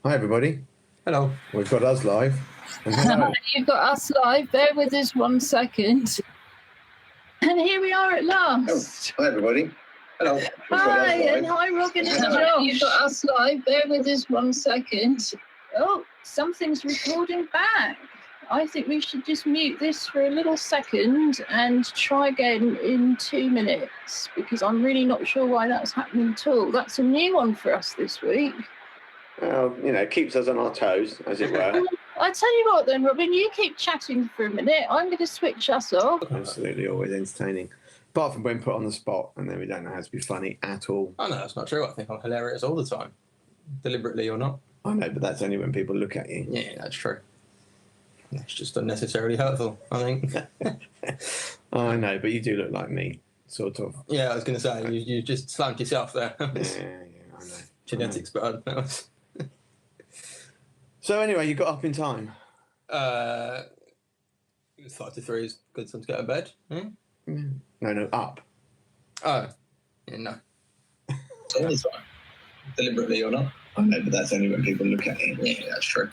Hi, everybody. Hello. We've got us live. And hello. You've got us live. Bear with us 1 second. And here we are at last. Oh, hi, everybody. Hello. Hi, and hi, Robin and Josh. You've got us live. Bear with us 1 second. Oh, something's recording back. I think we should just mute this for a little second and try again in 2 minutes, because I'm really not sure why that's happening at all. That's a new one for us this week. Well, it keeps us on our toes, as it were. I tell you what then, Robin, you keep chatting for a minute. I'm going to switch us off. Absolutely, always entertaining. Apart from when put on the spot, and then we don't know how to be funny at all. Oh, no, that's not true. I think I'm hilarious all the time, deliberately or not. I know, but that's only when people look at you. Yeah, that's true. It's just unnecessarily hurtful, I think. Oh, I know, but you do look like me, sort of. Yeah, I was going to say, you just slammed yourself there. Yeah, I know. Genetics, but that was... So anyway, you got up in time. 5 to 3 is good time to get out of bed. Hmm? No, up. Oh, yeah, no. All the time, deliberately or not. I know, but that's only when people look at you. Yeah, that's true.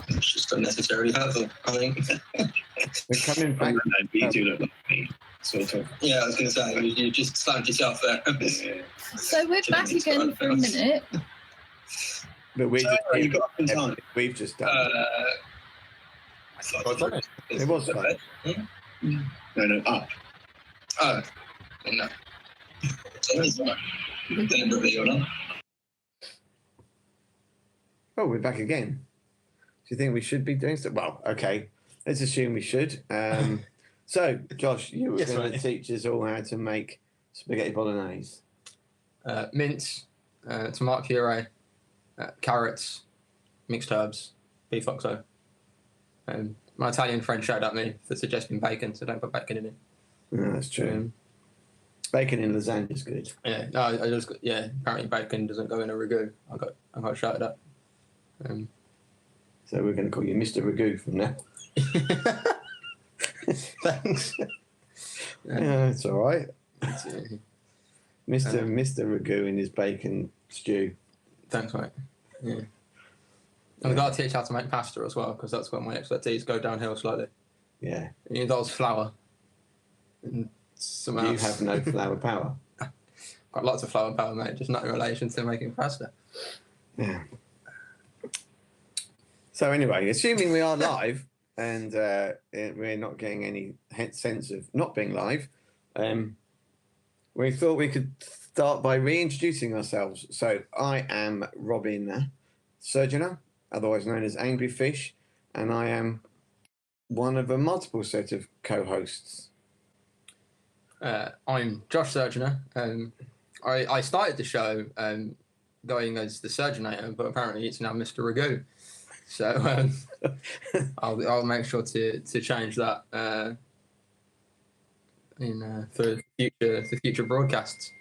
It's just unnecessarily hurtful, I think. We're coming back. No, but you do look like me, sort of. Yeah, I was going to say, you just slammed yourself there. Yeah. So we're back again for a minute. But you got up in time. We've just done it. It was fun. No, up. Oh, no. All the time, deliberately or not. Oh, we're back again. Do you think we should be doing so? Well, okay. Let's assume we should. So, Josh, you were going to teach us all how to make spaghetti bolognese. Mince, tomato puree, carrots, mixed herbs, beef oxo. My Italian friend shouted at me for suggesting bacon, so don't put bacon in it. No, that's true. Bacon in lasagna is good. Yeah, no, apparently bacon doesn't go in a ragu. I got shouted at. So we're going to call you Mr. Ragu from now. Thanks. Yeah, it's all right. Mr. Ragu in his bacon stew. Thanks, mate. Yeah. And I've got to teach how to make pasta as well, because that's where my expertise go downhill slightly. Yeah. You involves flour. And you have no flour power. Got lots of flour power, mate, just not in relation to making pasta. Yeah. So anyway, assuming we are live and we're not getting any sense of not being live, we thought we could start by reintroducing ourselves. So I am Robin Surgeonator, otherwise known as Angry Fish, and I am one of a multiple set of co-hosts. I'm Josh Surgeonator. I started the show going as the Surgeonator, but apparently it's now Mr. Ragu. So I'll make sure to change that for future broadcasts.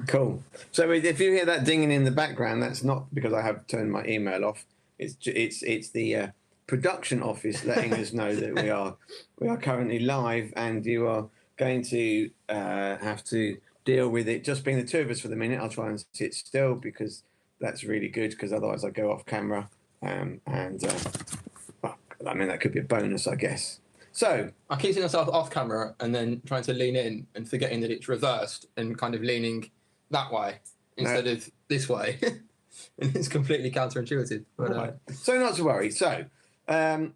Cool. So if you hear that dinging in the background, that's not because I have turned my email off. It's the production office letting us know that we are currently live, and you are going to have to deal with it just being the two of us for the minute. I'll try and sit still because that's really good, because otherwise I go off camera, well, I mean, that could be a bonus, I guess. So I keep seeing myself off camera and then trying to lean in and forgetting that it's reversed and kind of leaning that way instead of this way. And it's completely counterintuitive. But right. So not to worry. So one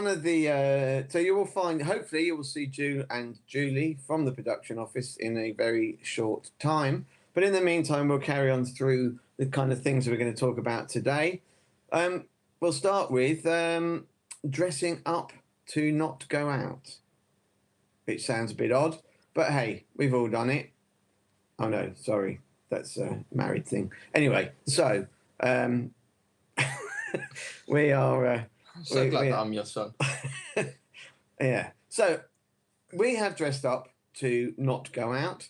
of the so you will find, hopefully you will see Ju and Julie from the production office in a very short time. But in the meantime, we'll carry on through the kind of things we're going to talk about today. We'll start with dressing up to not go out. Which sounds a bit odd, but hey, we've all done it. Oh no, sorry, that's a married thing. Anyway, so we are. I'm so glad that I'm your son. Yeah. So we have dressed up to not go out.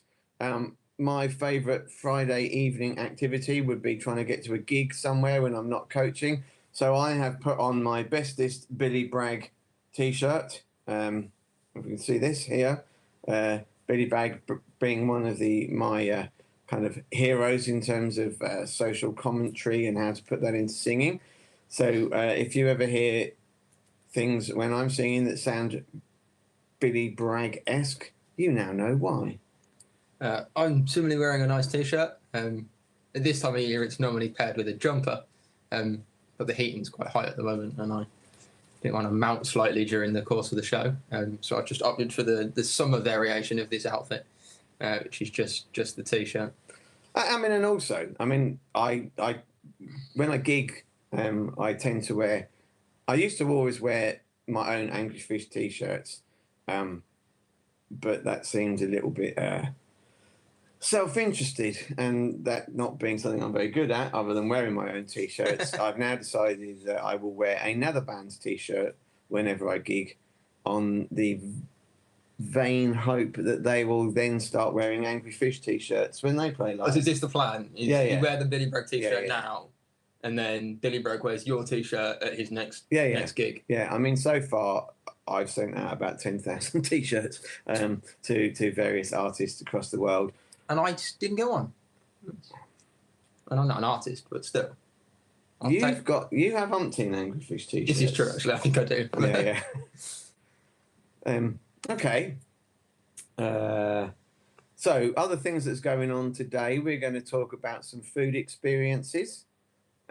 My favourite Friday evening activity would be trying to get to a gig somewhere when I'm not coaching. So I have put on my bestest Billy Bragg t-shirt. If you can see this here, Billy Bragg being one of my kind of heroes in terms of social commentary and how to put that into singing. So if you ever hear things when I'm singing that sound Billy Bragg-esque, you now know why. I'm similarly wearing a nice t-shirt. At this time of year, it's normally paired with a jumper, but the heating's quite high at the moment, and I didn't want to mount slightly during the course of the show, so I just opted for the summer variation of this outfit, which is just the t-shirt. I mean, and also, I mean, I when I gig, I tend to wear. I used to always wear my own Angry Fish t-shirts, but that seems a little bit self-interested, and that not being something I'm very good at, other than wearing my own t-shirts. I've now decided that I will wear another band's t-shirt whenever I gig, on the vain hope that they will then start wearing Angry Fish t-shirts when they play live. So is this the plan? Yeah. You wear the Billy Bragg t-shirt now, and then Billy Bragg wears your t-shirt at his next gig. Yeah, I mean, so far I've sent out about 10,000 t-shirts to various artists across the world. And I just didn't go on. And I'm not an artist, but still. You have umpteen Angry Fish t-shirts. This is true, actually. I think I do. Yeah. Okay. So, other things that's going on today, we're going to talk about some food experiences.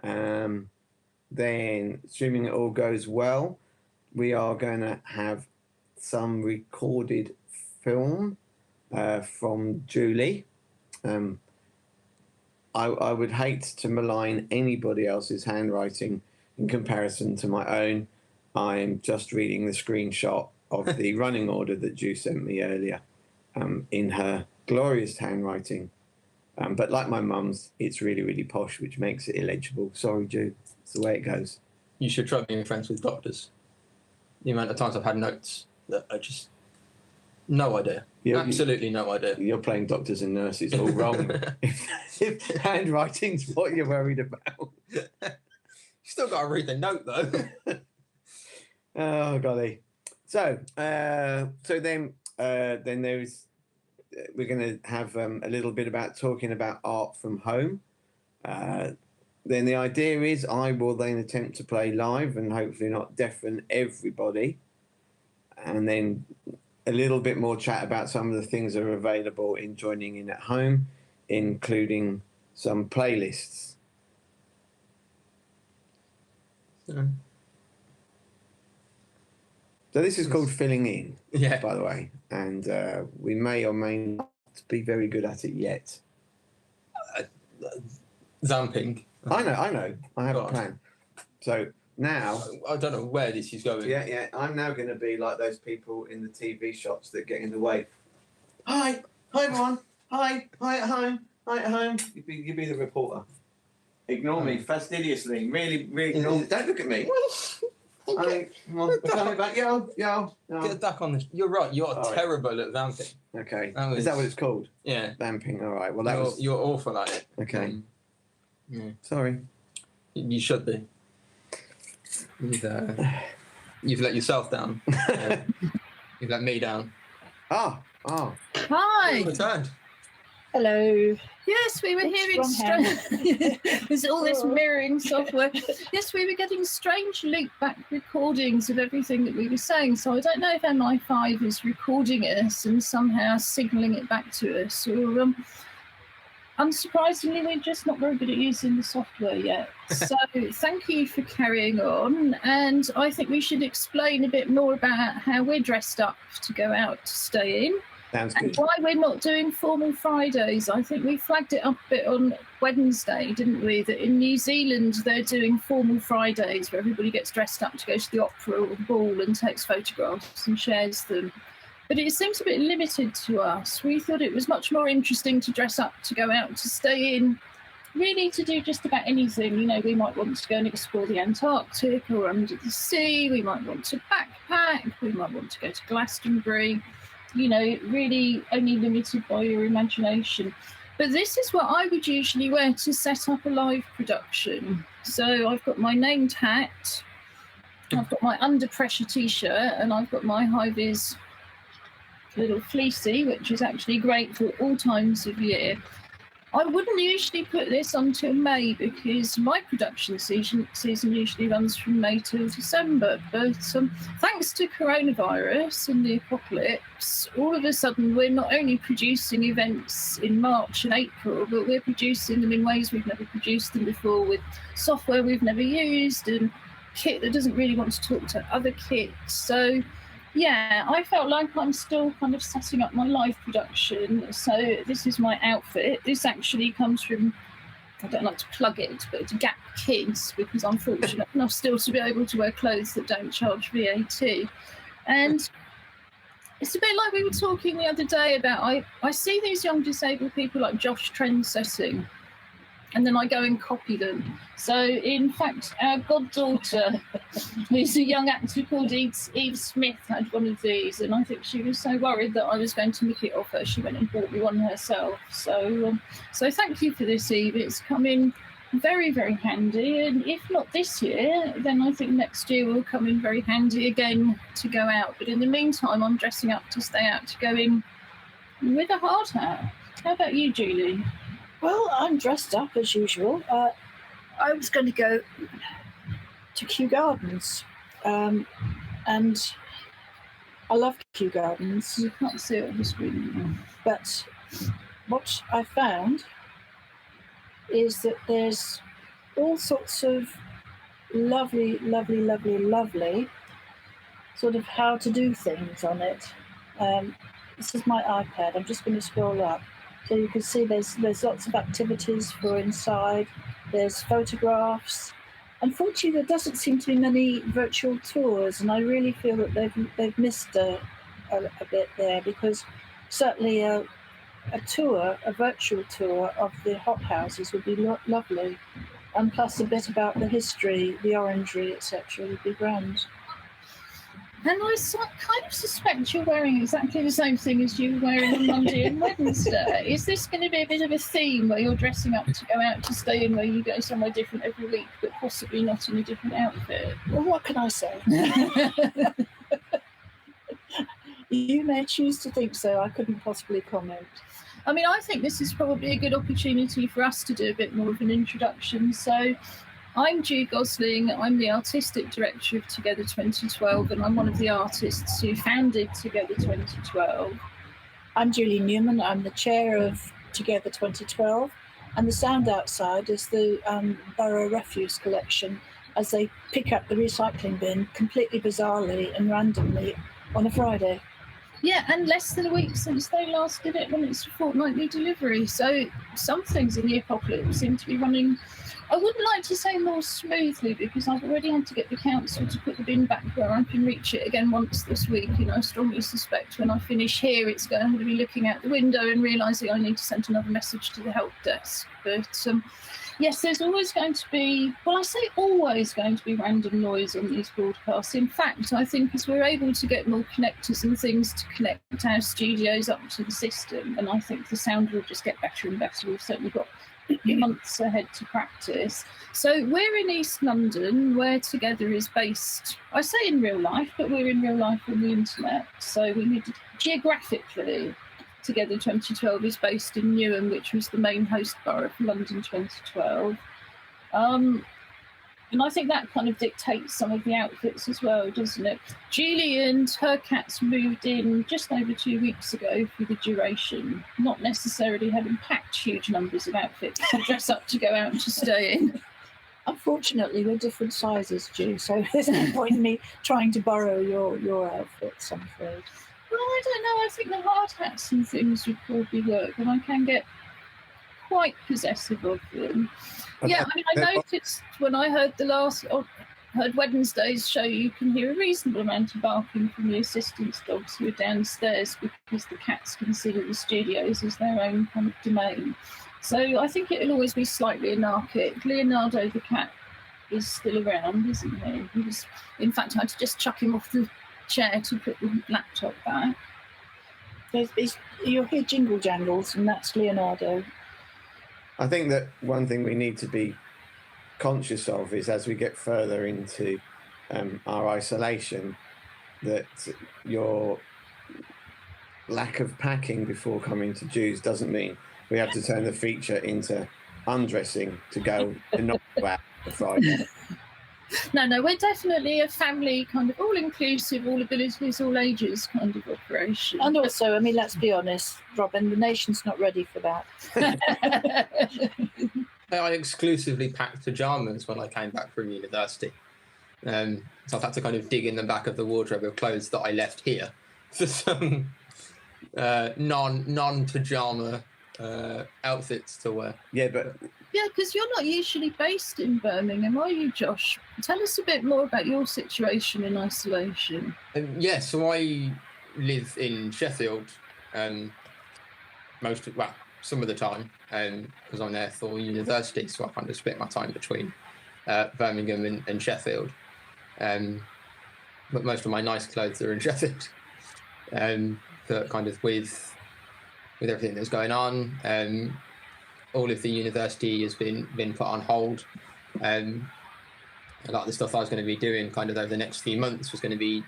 Then, assuming it all goes well, we are going to have some recorded film from Julie. I would hate to malign anybody else's handwriting in comparison to my own. I'm just reading the screenshot of the running order that Ju sent me earlier in her glorious handwriting. But like my mum's, it's really, really posh, which makes it illegible. Sorry, Ju. It's the way it goes. You should try being friends with doctors. The amount of times I've had notes that I just... No idea. Absolutely no idea. You're playing doctors and nurses all wrong. if handwriting's what you're worried about. You still got to read the note, though. Oh, golly. So then there's... we're going to have a little bit about talking about art from home. Then the idea is I will then attempt to play live and hopefully not deafen everybody. And then a little bit more chat about some of the things that are available in joining in at home, including some playlists. So this is called filling in, by the way, and we may or may not be very good at it yet. Zamping. I know. I have a plan. So now... I don't know where this is going. Yeah. I'm now going to be like those people in the TV shots that get in the way. Hi everyone. Hi at home. You be the reporter. Ignore me fastidiously. Really. Don't look at me. Come on, we're coming back. Yo. Get back on this. You're right. You're terrible at vamping. Okay. Is that what it's called? Yeah. Vamping. All right. Well, you're awful at it. Okay. Sorry. You should be. You've let yourself down. You've let me down. Oh. Hi. Returned. Hello. Yes, we were hearing strange. There's all this mirroring software. Yes, we were getting strange loop-back recordings of everything that we were saying. So I don't know if MI5 is recording us and somehow signalling it back to us, or unsurprisingly, we're just not very good at using the software yet. So thank you for carrying on. And I think we should explain a bit more about how we're dressed up to go out to stay in. Sounds good. And why we're not doing formal Fridays. I think we flagged it up a bit on Wednesday, didn't we? That in New Zealand, they're doing formal Fridays where everybody gets dressed up to go to the opera or the ball and takes photographs and shares them. But it seems a bit limited to us. We thought it was much more interesting to dress up, to go out, to stay in, really to do just about anything. You know, we might want to go and explore the Antarctic or under the sea. We might want to backpack. We might want to go to Glastonbury. You know, really only limited by your imagination. But this is what I would usually wear to set up a live production. So I've got my named hat, I've got my under pressure t-shirt, and I've got my high-vis little fleecy, which is actually great for all times of year. I wouldn't usually put this until May because my production season usually runs from May till December. But thanks to coronavirus and the apocalypse, all of a sudden we're not only producing events in March and April, but we're producing them in ways we've never produced them before, with software we've never used and kit that doesn't really want to talk to other kits. So yeah, I felt like I'm still kind of setting up my live production. So this is my outfit. This actually comes from, I don't like to plug it, but it's Gap Kids, because I'm fortunate enough still to be able to wear clothes that don't charge VAT. And it's a bit like we were talking the other day about, I see these young disabled people like Josh trend-setting, and then I go and copy them. So, in fact, our goddaughter, who's a young actor called Eve Smith, had one of these, and I think she was so worried that I was going to nick it off her, she went and bought me one herself. So thank you for this, Eve. It's come in very, very handy, and if not this year, then I think next year will come in very handy again to go out. But in the meantime, I'm dressing up to stay out, to go in with a hard hat. How about you, Julie? Well, I'm dressed up as usual. I was going to go to Kew Gardens, and I love Kew Gardens. You can't see it on the screen. But what I found is that there's all sorts of lovely sort of how to do things on it. This is my iPad. I'm just going to scroll up. So you can see there's lots of activities for inside. There's photographs. Unfortunately, there doesn't seem to be many virtual tours, and I really feel that they've missed a bit there, because certainly a virtual tour of the hot houses would be lovely, and plus a bit about the history, the orangery, etc. would be grand. And I kind of suspect you're wearing exactly the same thing as you were wearing on Monday and Wednesday. Is this going to be a bit of a theme where you're dressing up to go out to stay in, where you go somewhere different every week, but possibly not in a different outfit? Well, what can I say? You may choose to think so. I couldn't possibly comment. I mean, I think this is probably a good opportunity for us to do a bit more of an introduction. So I'm Ju Gosling. I'm the artistic director of Together 2012, and I'm one of the artists who founded Together 2012. I'm Julie Newman. I'm the chair of Together 2012, and the sound outside is the Borough Refuse Collection, as they pick up the recycling bin completely bizarrely and randomly on a Friday. Yeah, and less than a week since they last did it, when it's a fortnightly delivery. So some things in the apocalypse seem to be running, I wouldn't like to say more smoothly, because I've already had to get the council to put the bin back where I can reach it again once this week. You know, I strongly suspect when I finish here, it's going to be looking out the window and realising I need to send another message to the help desk. But yes, there's always going to be, well, I say always going to be random noise on these broadcasts. In fact, I think as we're able to get more connectors and things to connect our studios up to the system, and I think the sound will just get better and better. We've certainly got months ahead to practice. So we're in East London, where Together is based, I say in real life, but we're in real life on the internet. So we need to, geographically, Together 2012 is based in Newham, which was the main host borough for London 2012. And I think that kind of dictates some of the outfits as well, doesn't it? Julie and her cats moved in just over 2 weeks ago for the duration, not necessarily having packed huge numbers of outfits to dress up to go out to stay in. Unfortunately, we're different sizes, Ju, so there's no point in me trying to borrow your outfits, I'm afraid. Well, I don't know. I think the hard hats and things would probably work, and I can get quite possessive of them. Yeah, I mean, I noticed when I heard heard Wednesday's show, you can hear a reasonable amount of barking from the assistance dogs who are downstairs, because the cats consider the studios as their own kind of domain. So I think it'll always be slightly anarchic. Leonardo the cat is still around, isn't he? In fact, I had to just chuck him off the chair to put the laptop back. You'll hear jingle jangles, and that's Leonardo. I think that one thing we need to be conscious of is, as we get further into our isolation, that your lack of packing before coming to Jews doesn't mean we have to turn the feature into undressing to go and not go out for Friday. No, we're definitely a family kind of all-inclusive, all abilities, all ages kind of operation. And also, I mean, let's be honest, Robin, the nation's not ready for that. I exclusively packed pajamas when I came back from university. So I've had to kind of dig in the back of the wardrobe of clothes that I left here for some non-pajama outfits to wear. Yeah, but Yeah, because you're not usually based in Birmingham, are you, Josh? Tell us a bit more about your situation in isolation. So I live in Sheffield some of the time because I'm there for university, so I kind of split my time between Birmingham and Sheffield. But most of my nice clothes are in Sheffield. But kind of with everything that's going on, all of the university has been put on hold. A lot of the stuff I was going to be doing kind of over the next few months was going to be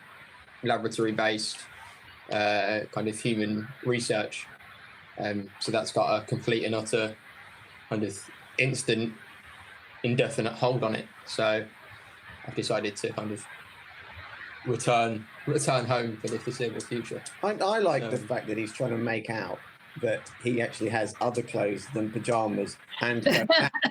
laboratory-based kind of human research. So that's got a complete and utter kind of instant, indefinite hold on it. So I've decided to kind of return home for the foreseeable future. I like the fact that he's trying to make out that he actually has other clothes than pajamas and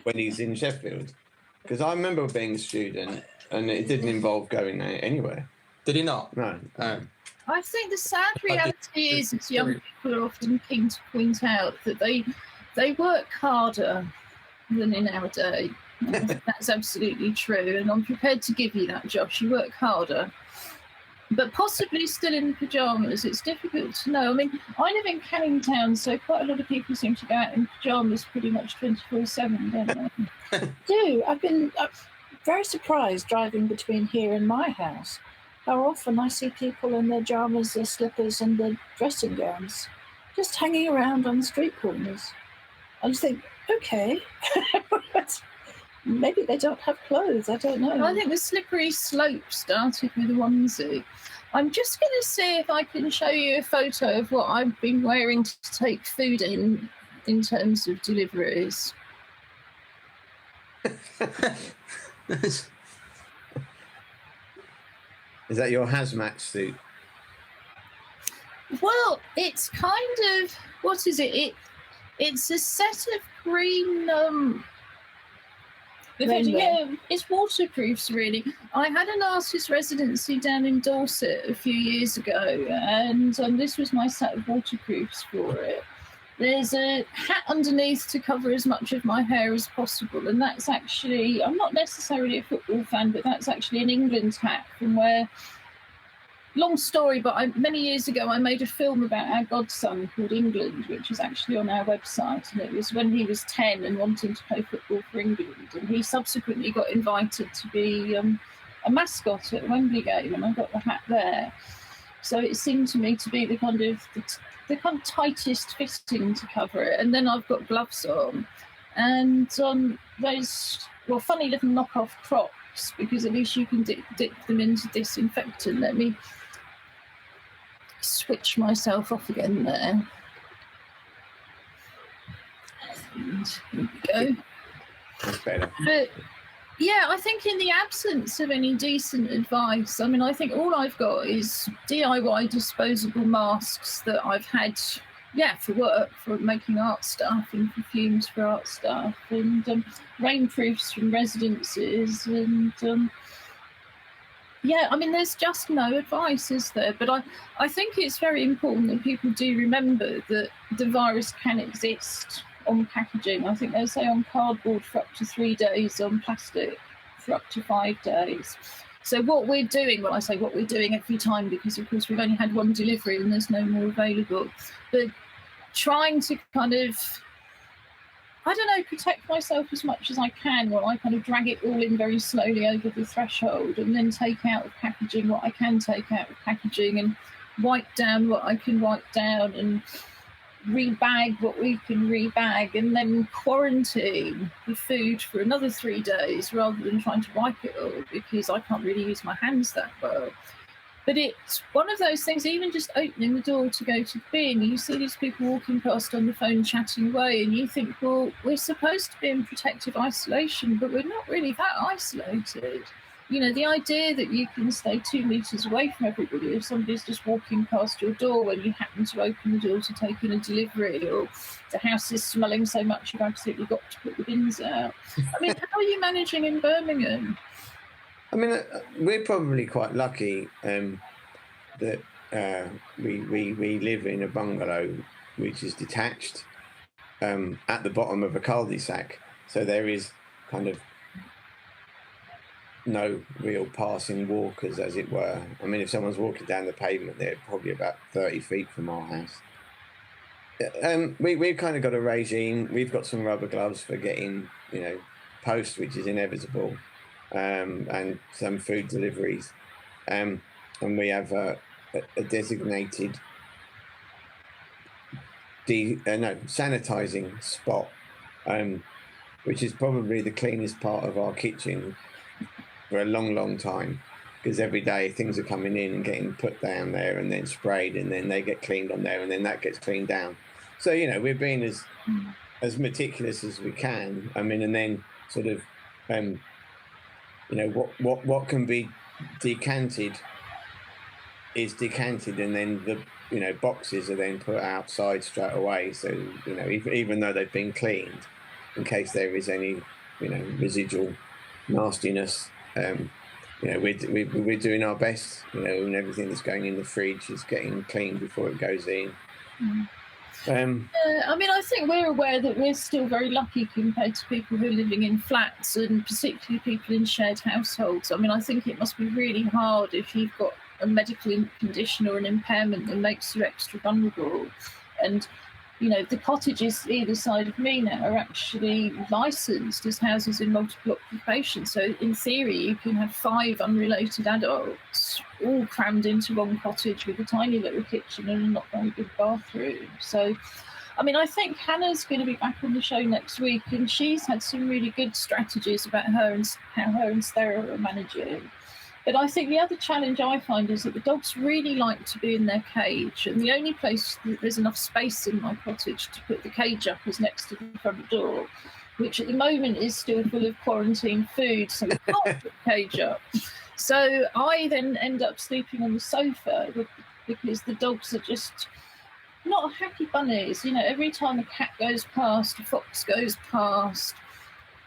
when he's in Sheffield. Because I remember being a student and it didn't involve going there anywhere. Did he not? No. I think the sad reality is young people are often keen to point out that they work harder than in our day. That's absolutely true, and I'm prepared to give you that, Josh. You work harder. But possibly still in pyjamas. It's difficult to know. I mean, I live in Canning Town, so quite a lot of people seem to go out in pyjamas pretty much 24/7, don't they? I've been very surprised driving between here and my house. How often I see people in their pyjamas, their slippers, and their dressing gowns, just hanging around on the street corners. I just think, okay, maybe they don't have clothes. I don't know. I think the slippery slope started with a onesie. I'm just going to see if I can show you a photo of what I've been wearing to take food in terms of deliveries. Is that your hazmat suit? Well, it's kind of, what is it? It's a set of green... it's waterproofs, really. I had an artist residency down in Dorset a few years ago, and this was my set of waterproofs for it. There's a hat underneath to cover as much of my hair as possible, and that's actually, I'm not necessarily a football fan, but that's actually an England hat from where, long story, but many years ago I made a film about our godson called England, which is actually on our website, and it was when he was 10 and wanting to play football for England, and he subsequently got invited to be a mascot at a Wembley game, and I got the hat there. So it seemed to me to be the kind of tightest fitting to cover it, and then I've got gloves on, and those funny little knockoff Crocs, because at least you can dip them into disinfectant. Let me switch myself off again there. And here we go. That's better. But yeah, I think in the absence of any decent advice, I mean, I think all I've got is DIY disposable masks that I've had, for work, for making art stuff, and perfumes for art stuff, and rainproofs from residences, and I mean, there's just no advice, is there? But I think it's very important that people do remember that the virus can exist on packaging. I think they say on cardboard for up to 3 days, on plastic for up to 5 days. So what we're doing, well, I say what we're doing every time, because of course we've only had one delivery and there's no more available, but trying to kind of, protect myself as much as I can while I kind of drag it all in very slowly over the threshold, and then take out of packaging what I can take out of packaging, and wipe down what I can wipe down, and rebag what we can rebag, and then quarantine the food for another 3 days rather than trying to wipe it all, because I can't really use my hands that well. But it's one of those things, even just opening the door to go to the bin, you see these people walking past on the phone chatting away, and you think, well, we're supposed to be in protective isolation, but we're not really that isolated. You know, the idea that you can stay 2 metres away from everybody if somebody's just walking past your door when you happen to open the door to take in a delivery, or the house is smelling so much you've absolutely got to put the bins out. I mean, how are you managing in Birmingham? I mean, we're probably quite lucky that we live in a bungalow which is detached at the bottom of a cul-de-sac, so there is kind of no real passing walkers, as it were. I mean, if someone's walking down the pavement, they're probably about 30 feet from our house. We've kind of got a regime. We've got some rubber gloves for getting, you know, post, which is inevitable. And some food deliveries, and we have a designated sanitizing spot, which is probably the cleanest part of our kitchen for a long time, because every day things are coming in and getting put down there and then sprayed, and then they get cleaned on there, and then that gets cleaned down. So, you know, we're being as meticulous as we can. I mean, and then sort of you know, what can be decanted is decanted, and then the, you know, boxes are then put outside straight away. So, you know, even though they've been cleaned, in case there is any, you know, residual nastiness, you know, we're doing our best, you know, and everything that's going in the fridge is getting cleaned before it goes in. I mean, I think we're aware that we're still very lucky compared to people who are living in flats, and particularly people in shared households. I mean, I think it must be really hard if you've got a medical condition or an impairment that makes you extra vulnerable. And, you know, the cottages either side of me now are actually licensed as houses in multiple occupation. So in theory, you can have 5 unrelated adults all crammed into one cottage with a tiny little kitchen and a not very good bathroom. So, I mean, I think Hannah's going to be back on the show next week, and she's had some really good strategies about how her and Sarah are managing. But I think the other challenge I find is that the dogs really like to be in their cage, and the only place that there's enough space in my cottage to put the cage up is next to the front door, which at the moment is still full of quarantine food, so we can't put the cage up. So I then end up sleeping on the sofa because the dogs are just not happy bunnies. You know, every time a cat goes past, a fox goes past,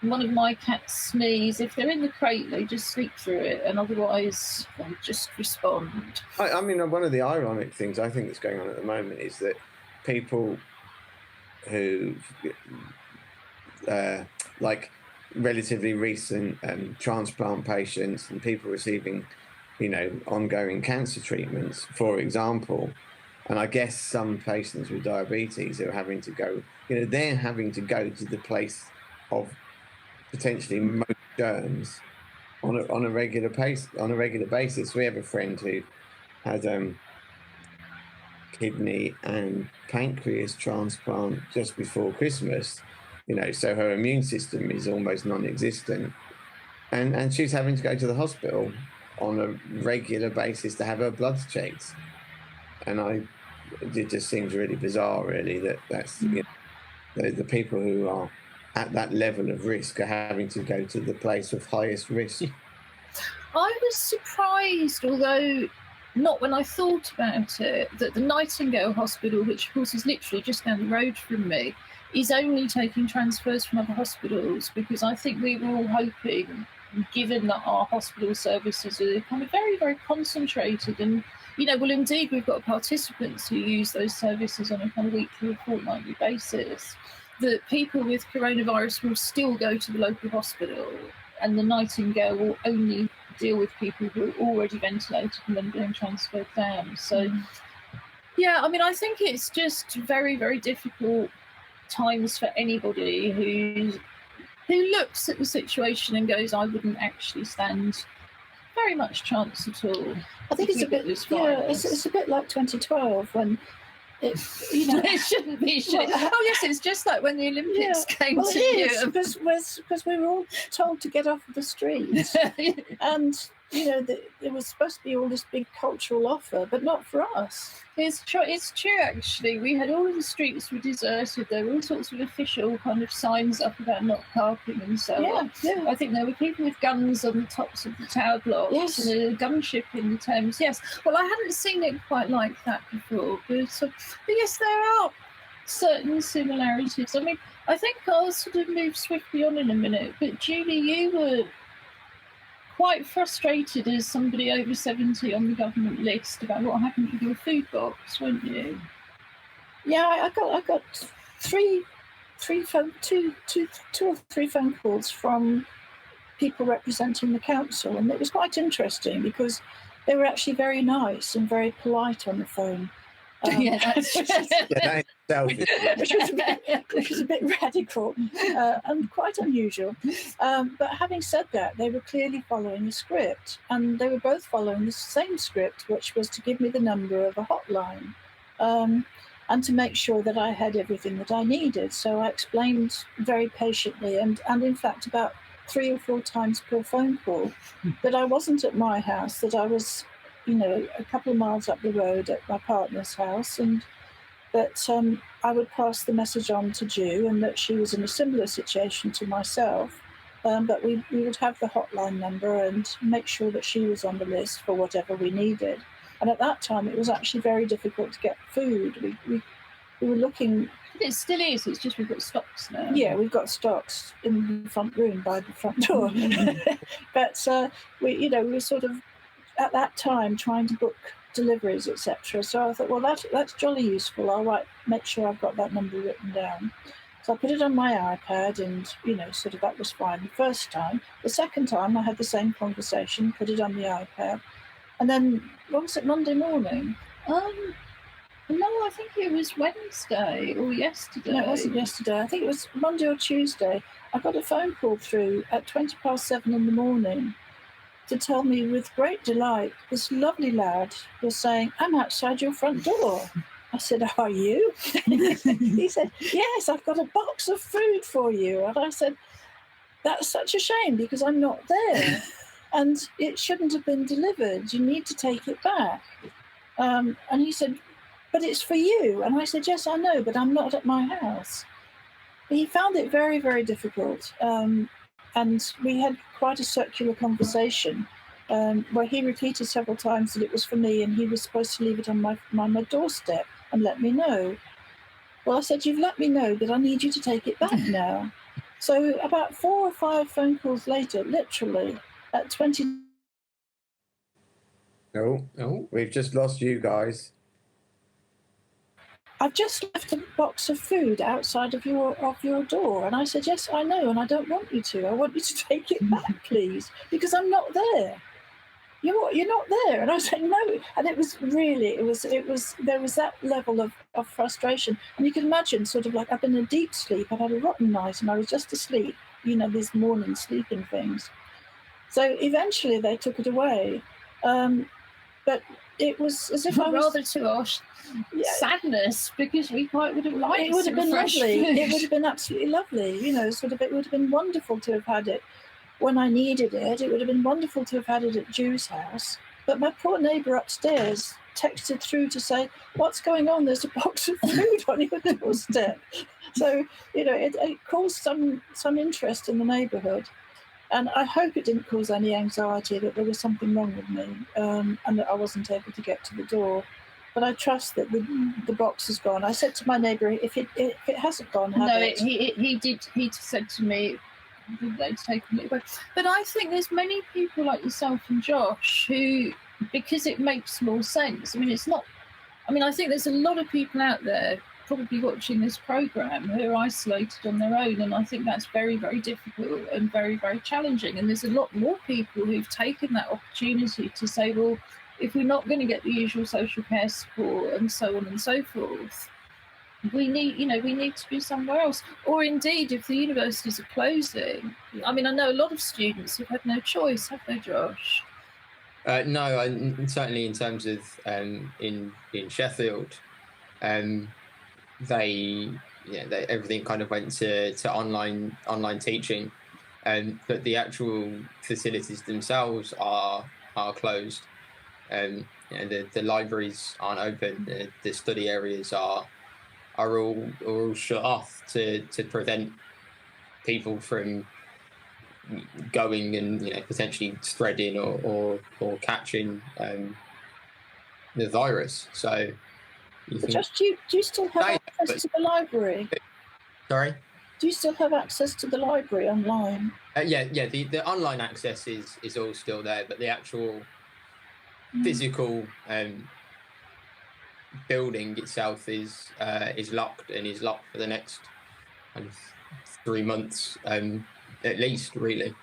one of my cats sneeze. If they're in the crate, they just sleep through it, and otherwise they just respond. I mean, one of the ironic things I think that's going on at the moment is that people who like relatively recent transplant patients and people receiving, you know, ongoing cancer treatments, for example, and I guess some patients with diabetes are having to go, you know, they're having to go to the place of potentially most germs on a regular basis. We have a friend who had kidney and pancreas transplant just before Christmas, you know, so her immune system is almost non-existent, and she's having to go to the hospital on a regular basis to have her bloods checked, and it just seems really bizarre, really, that's you know, the people who are at that level of risk are having to go to the place of highest risk. I was surprised, although not when I thought about it, that the Nightingale Hospital, which of course is literally just down the road from me, is only taking transfers from other hospitals, because I think we were all hoping, given that our hospital services are kind of very, very concentrated, and, you know, well, indeed, we've got participants who use those services on a kind of weekly or fortnightly basis, that people with coronavirus will still go to the local hospital, and the Nightingale will only deal with people who are already ventilated and then being transferred down. So, yeah, I mean, I think it's just very, very difficult times for anybody who looks at the situation and goes, I wouldn't actually stand very much chance at all. I think it's a bit, it's a bit like 2012 when it, you know, it shouldn't be. Well, oh yes, it's just like when the Olympics came to it is, you. because we were all told to get off the streets, and there was supposed to be all this big cultural offer, but not for us. It's true, actually. We had all of the streets were deserted. There were all sorts of official kind of signs up about not parking and so on. Yeah. I think there were people with guns on the tops of the tower blocks Yes. and a gunship in the Thames. Yes. Well, I hadn't seen it quite like that before. But yes, there are certain similarities. I mean, I think I'll sort of move swiftly on in a minute. But Julie, you were quite frustrated as somebody over 70 on the government list about what happened with your food box, weren't you? Yeah, I got two or three phone calls from people representing the council, and it was quite interesting because they were actually very nice and very polite on the phone. Yeah, that's that is which was a bit radical and quite unusual. But having said that, they were clearly following a script, and they were both following the same script, which was to give me the number of a hotline and to make sure that I had everything that I needed. So I explained very patiently, and in fact about 3 or 4 times per phone call, that I wasn't at my house, that I was a couple of miles up the road at my partner's house, and that I would pass the message on to Ju, and that she was in a similar situation to myself, but we would have the hotline number and make sure that she was on the list for whatever we needed. And at that time, it was actually very difficult to get food. We were looking. It still is. It's just we've got stocks now. Yeah, we've got stocks in the front room by the front door. But we were sort of at that time trying to book deliveries, etc. So I thought, well, that's jolly useful. I'll make sure I've got that number written down. So I put it on my iPad, and sort of that was fine the first time. The second time, I had the same conversation, put it on the iPad, and then what was it, Monday morning? No, I think it was Wednesday or yesterday. No, it wasn't yesterday. I think it was Monday or Tuesday. I got a phone call through at 7:20 in the morning to tell me with great delight, this lovely lad was saying, "I'm outside your front door." I said, "Are you?" He said, "Yes, I've got a box of food for you." And I said, "That's such a shame because I'm not there. And it shouldn't have been delivered. You need to take it back." And he said, "But it's for you." And I said, "Yes, I know, but I'm not at my house." He found it very, very difficult. And we had quite a circular conversation where he repeated several times that it was for me and he was supposed to leave it on my doorstep and let me know. Well, I said, "You've let me know, but I need you to take it back now." So about 4 or 5 phone calls later, literally at 20. Oh, we've just lost you guys. "I've just left a box of food outside of your door." And I said, "Yes, I know, and I don't want you to. I want you to take it back, please, because I'm not there." You're not there. And I said, "No." And it was really, there was that level of frustration. And you can imagine, sort of like, I've been in a deep sleep, I've had a rotten night, and I was just asleep, these morning sleeping things. So eventually they took it away. But it was as if I was rather to our sadness, because we quite would have liked it would have been fresh lovely. food. It would have been absolutely lovely. Sort of, it would have been wonderful to have had it when I needed it. It would have been wonderful to have had it at Ju's house. But my poor neighbour upstairs texted through to say, "What's going on? There's a box of food on your doorstep." So, it caused some interest in the neighbourhood. And I hope it didn't cause any anxiety that there was something wrong with me and that I wasn't able to get to the door. But I trust that the box is gone. I said to my neighbour, if it hasn't gone, have it. He said to me that they'd taken it away. But I think there's many people like yourself and Josh who, because it makes more sense. I mean, I think there's a lot of people out there probably watching this programme who are isolated on their own, and I think that's very, very difficult and very, very challenging. And there's a lot more people who've taken that opportunity to say, well, if we're not going to get the usual social care support and so on and so forth, we need to be somewhere else. Or indeed, if the universities are closing, I mean, I know a lot of students have had no choice, have they, Josh? No, certainly in terms of in Sheffield, everything kind of went to online teaching, but the actual facilities themselves are are closed. The libraries aren't open. The study areas are all shut off to prevent people from going and potentially spreading or catching the virus. So Josh, do you still have access to the library? Sorry? Do you still have access to the library online? The online access is all still there, but the actual physical building itself is locked, and is locked for the next kind of 3 months at least, really.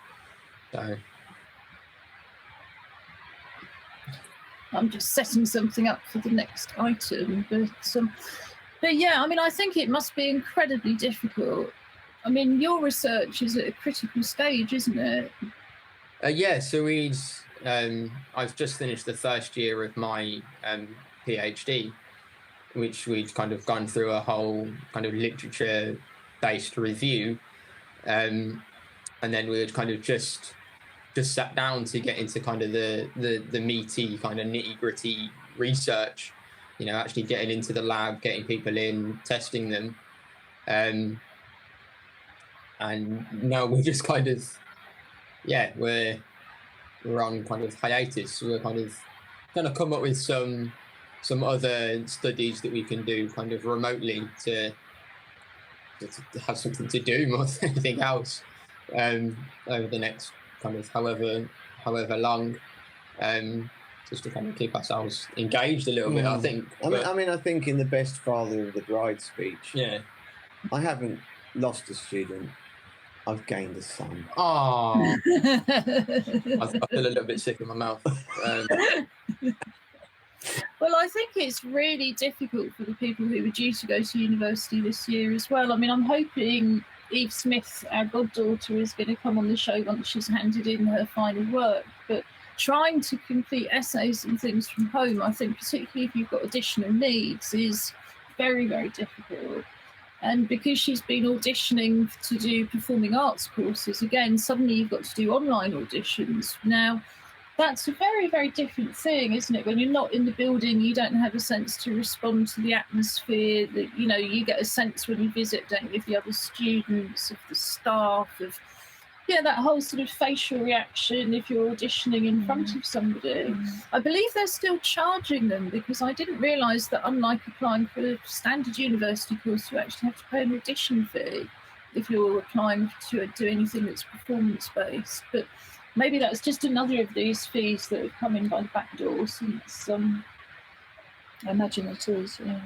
So I'm just setting something up for the next item, but yeah, I mean, I think it must be incredibly difficult. I mean, your research is at a critical stage, isn't it? So I've just finished the first year of my PhD, which we'd kind of gone through a whole kind of literature-based review, and then we had kind of just sat down to get into kind of the meaty kind of nitty-gritty research, actually getting into the lab, getting people in, testing them, and now we're just kind of we're on kind of hiatus. So we're kind of going to come up with some other studies that we can do kind of remotely to have something to do more than anything else over the next kind of however long, just to kind of keep ourselves engaged a little bit, I think. I think in the best father of the bride speech, I haven't lost a student, I've gained a son. Oh, I feel a little bit sick in my mouth. Well, I think it's really difficult for the people who were due to go to university this year as well. I mean, I'm hoping Eve Smith, our goddaughter, is going to come on the show once she's handed in her final work. But trying to complete essays and things from home, I think, particularly if you've got additional needs, is very, very difficult. And because she's been auditioning to do performing arts courses, again, suddenly you've got to do online auditions. Now, that's a very, very different thing, isn't it? When you're not in the building, you don't have a sense to respond to the atmosphere. That you get a sense when you visit, don't you, of the other students, of the staff, of that whole sort of facial reaction if you're auditioning in front of somebody. I believe they're still charging them, because I didn't realise that unlike applying for a standard university course, you actually have to pay an audition fee if you're applying to do anything that's performance-based. But maybe that's just another of these fees that have come in by the back door since, I imagine it is, yeah.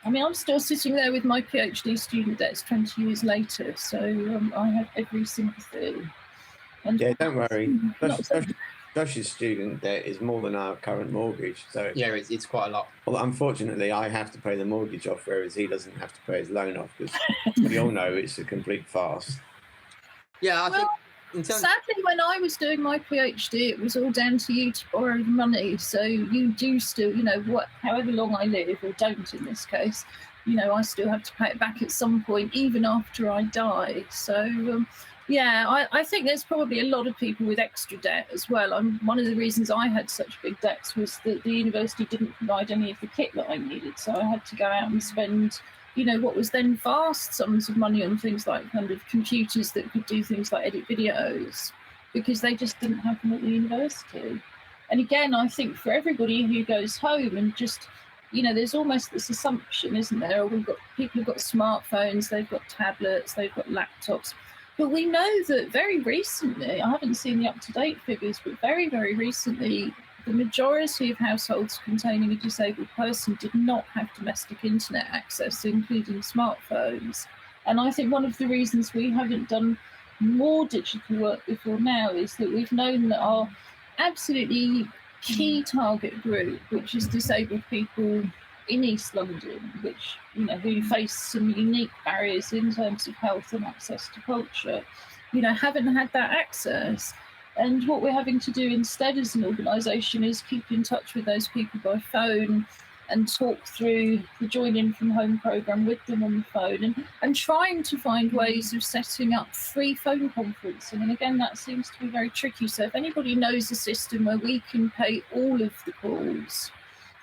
I mean, I'm still sitting there with my PhD student debts 20 years later, so I have every sympathy. And don't worry. Josh's student debt is more than our current mortgage. So it's quite a lot. Well, unfortunately, I have to pay the mortgage off, whereas he doesn't have to pay his loan off, because we all know it's a complete farce. Yeah, I think... Sadly, when I was doing my PhD, it was all down to you to borrow the money. So you do still, however long I live, or don't in this case, I still have to pay it back at some point, even after I die. So, I think there's probably a lot of people with extra debt as well. One of the reasons I had such big debts was that the university didn't provide any of the kit that I needed. So I had to go out and spend what was then vast sums of money on things like kind of computers that could do things like edit videos, because they just didn't have them at the university. And again, I think for everybody who goes home and just, there's almost this assumption, isn't there? People have got smartphones, they've got tablets, they've got laptops. But we know that very recently, I haven't seen the up-to-date figures, but very, very recently, the majority of households containing a disabled person did not have domestic internet access, including smartphones. And I think one of the reasons we haven't done more digital work before now is that we've known that our absolutely key target group, which is disabled people in East London, which, who face some unique barriers in terms of health and access to culture, haven't had that access. And what we're having to do instead as an organisation is keep in touch with those people by phone, and talk through the Join In From Home programme with them on the phone, and trying to find ways of setting up free phone conferencing. And again, that seems to be very tricky. So if anybody knows a system where we can pay all of the calls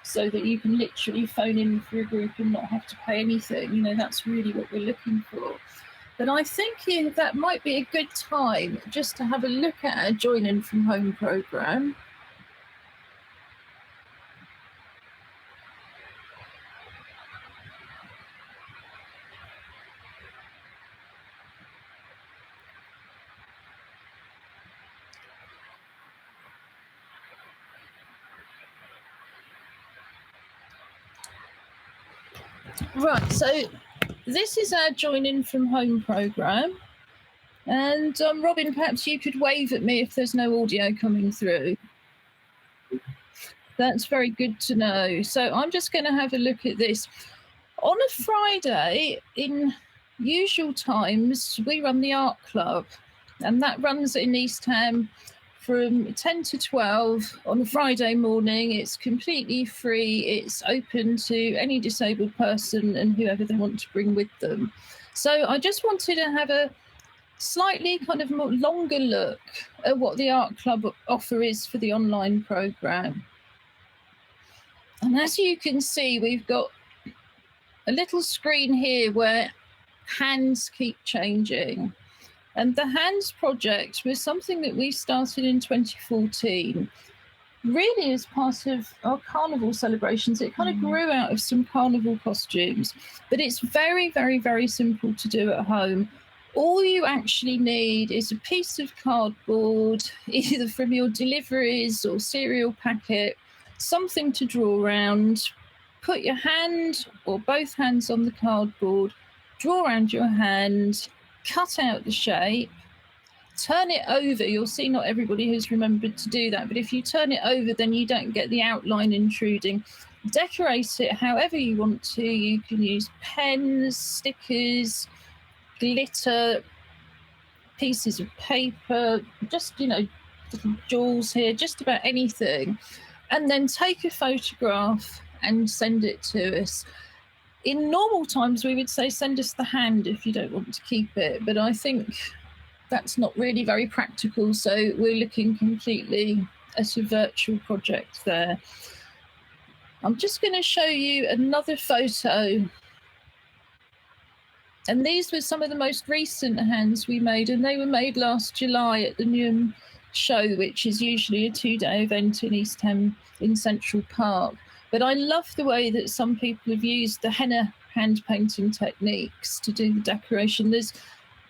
so that you can literally phone in for a group and not have to pay anything, that's really what we're looking for. But I think that might be a good time just to have a look at a Join In From Home programme. Right, so this is our Join In From Home programme. And Robin, perhaps you could wave at me if there's no audio coming through. That's very good to know. So I'm just going to have a look at this. On a Friday, in usual times, we run the art club, and that runs in East Ham from 10 to 12 on a Friday morning. It's completely free. It's open to any disabled person and whoever they want to bring with them. So I just wanted to have a slightly kind of more longer look at what the art club offer is for the online programme. And as you can see, we've got a little screen here where hands keep changing. And the Hands project was something that we started in 2014, really as part of our carnival celebrations. It kind of grew out of some carnival costumes, but it's very, very, very simple to do at home. All you actually need is a piece of cardboard, either from your deliveries or cereal packet, something to draw around, put your hand or both hands on the cardboard, draw around your hand, cut out the shape, turn it over. You'll see not everybody has remembered to do that, but if you turn it over, then you don't get the outline intruding. Decorate it however you want to. You can use pens, stickers, glitter, pieces of paper, just, little jewels here, just about anything. And then take a photograph and send it to us. In normal times, we would say send us the hand if you don't want to keep it, but I think that's not really very practical, so we're looking completely at a virtual project there. I'm just going to show you another photo. And these were some of the most recent hands we made, and they were made last July at the Newham show, which is usually a 2-day event in East Ham in Central Park. But I love the way that some people have used the henna hand painting techniques to do the decoration. There's,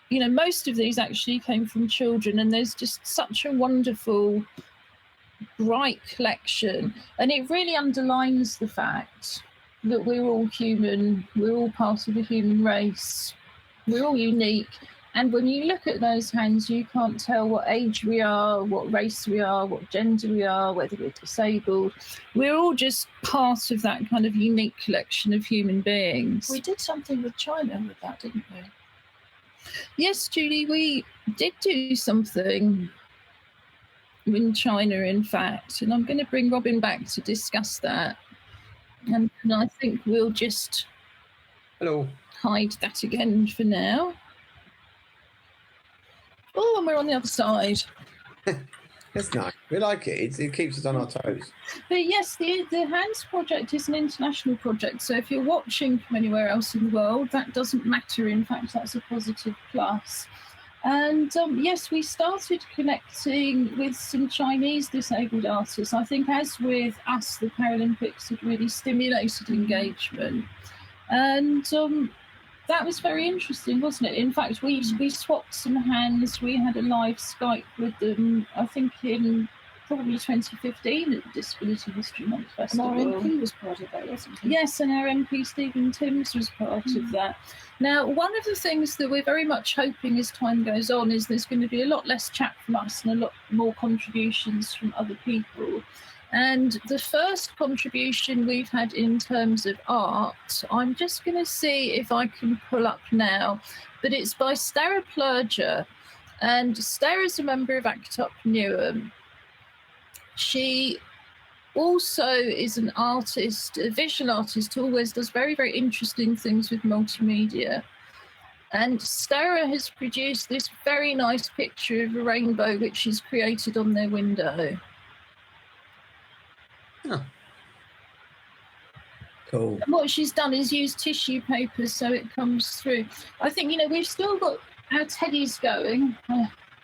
most of these actually came from children, and there's just such a wonderful, bright collection. And it really underlines the fact that we're all human, we're all part of the human race, we're all unique. And when you look at those hands, you can't tell what age we are, what race we are, what gender we are, whether we're disabled. We're all just part of that kind of unique collection of human beings. We did something with China with that, didn't we? Yes, Julie, we did do something in China, in fact. And I'm going to bring Robin back to discuss that. And I think we'll just hide that again for now. Oh, and we're on the other side. That's nice. We like it. It keeps us on our toes. But yes, the Hands project is an international project. So if you're watching from anywhere else in the world, that doesn't matter. In fact, that's a positive plus. And yes, we started connecting with some Chinese disabled artists. I think as with us, the Paralympics had really stimulated engagement. And that was very interesting, wasn't it? In fact, we swapped some hands. We had a live Skype with them, I think in probably 2015 at the Disability History Month Festival. And our MP was part of that, wasn't he? Yes, and our MP Stephen Timms was part of that. Now, one of the things that we're very much hoping as time goes on is there's going to be a lot less chat from us and a lot more contributions from other people. And the first contribution we've had in terms of art, I'm just going to see if I can pull up now, but it's by Stara Plurger. And Stara's a member of ACT UP Newham. She also is an artist, a visual artist, who always does very, very interesting things with multimedia. And Stara has produced this very nice picture of a rainbow, which she's created on their window. Oh. Cool. And what she's done is use tissue paper so it comes through. I think, you know, we've still got our teddies going,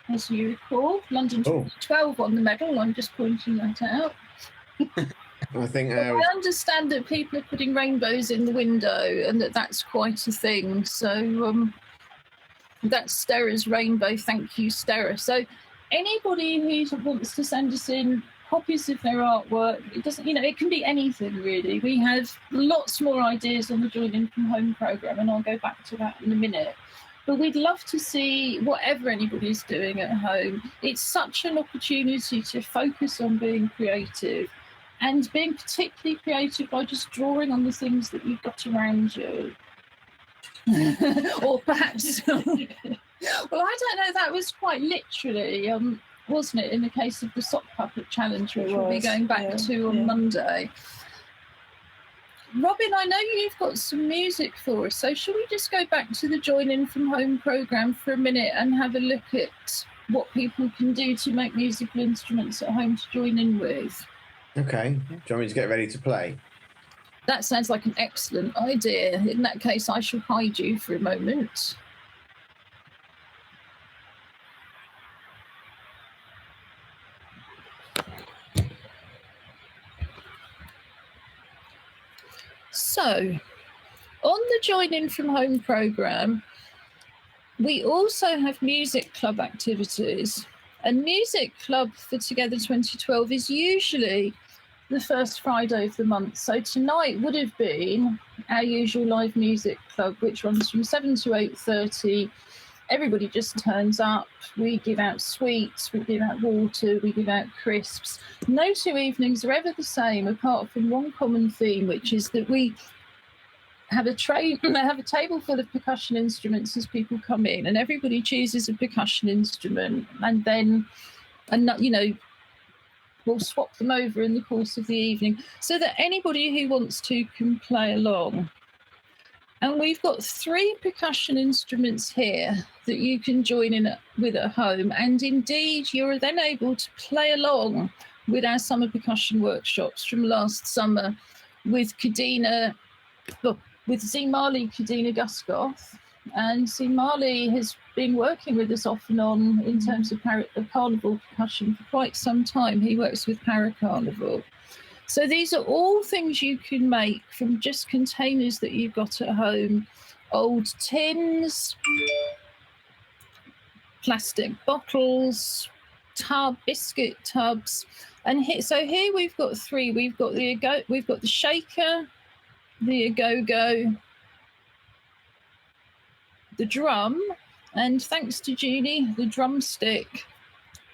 as you recall. London 2012 on the medal. I'm just pointing that out. I think I understand that people are putting rainbows in the window and that's quite a thing. So that's Stera's rainbow. Thank you, Stera. So anybody who wants to send us in copies of their artwork, it doesn't, you know, it can be anything really. We have lots more ideas on the Join In From Home programme, and I'll go back to that in a minute. But we'd love to see whatever anybody's doing at home. It's such an opportunity to focus on being creative, and being particularly creative by just drawing on the things that you've got around you. Or perhaps, well, I don't know, that was quite literally, wasn't it, in the case of the sock puppet challenge, which we'll be going back to on Monday. Robin, I know you've got some music for us, so shall we just go back to the Join In From Home programme for a minute and have a look at what people can do to make musical instruments at home to join in with? Okay. Do you want me to get ready to play? That sounds like an excellent idea. In that case, I shall hide you for a moment. So, on the Join In From Home programme, we also have music club activities. And Music Club for Together 2012 is usually the first Friday of the month. So tonight would have been our usual live music club, which runs from 7 to 8:30. Everybody just turns up. We give out sweets, we give out water, we give out crisps. No two evenings are ever the same, apart from one common theme, which is that we have a table full of percussion instruments as people come in, and everybody chooses a percussion instrument, and then, you know, we'll swap them over in the course of the evening so that anybody who wants to can play along. And we've got 3 percussion instruments here that you can join in with at home, and indeed you're then able to play along with our summer percussion workshops from last summer with with Zimali Kadina Guskoth. And Zimali has been working with us off and on in terms of carnival percussion for quite some time. He works with Paracarnival. So these are all things you can make from just containers that you've got at home, old tins, plastic bottles, biscuit tubs. And here we've got 3. We've got the shaker, the agogo, the drum, and thanks to Julie, the drumstick